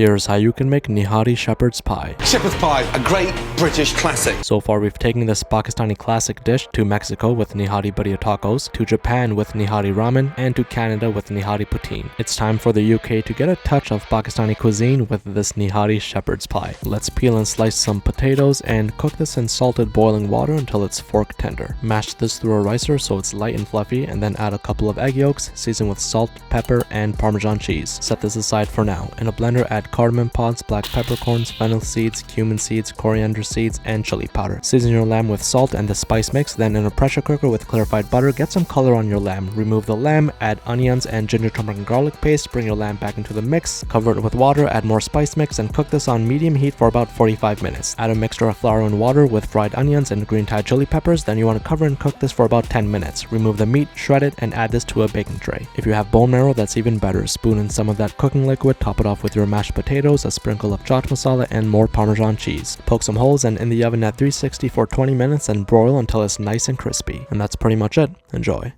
Here's how you can make Nihari shepherd's pie. Shepherd's pie, a great British classic. So far we've taken this Pakistani classic dish to Mexico with Nihari birria tacos, to Japan with Nihari ramen, and to Canada with Nihari poutine. It's time for the UK to get a touch of Pakistani cuisine with this Nihari shepherd's pie. Let's peel and slice some potatoes and cook this in salted boiling water until it's fork tender. Mash this through a ricer so it's light and fluffy, and then add a couple of egg yolks, season with salt, pepper, and Parmesan cheese. Set this aside for now. In a blender, add cardamom pods, black peppercorns, fennel seeds, cumin seeds, coriander seeds, and chili powder. Season your lamb with salt and the spice mix. Then in a pressure cooker with clarified butter, get some color on your lamb. Remove the lamb, add onions and ginger, turmeric, and garlic paste. Bring your lamb back into the mix, cover it with water, add more spice mix, and cook this on medium heat for about 45 minutes. Add a mixture of flour and water with fried onions and green Thai chili peppers. Then you want to cover and cook this for about 10 minutes. Remove the meat, shred it, and add this to a baking tray. If you have bone marrow, that's even better. Spoon in some of that cooking liquid, top it off with your mashed potatoes, a sprinkle of chaat masala, and more Parmesan cheese. Poke some holes and in the oven at 360 for 20 minutes and broil until it's nice and crispy. And that's pretty much it. Enjoy.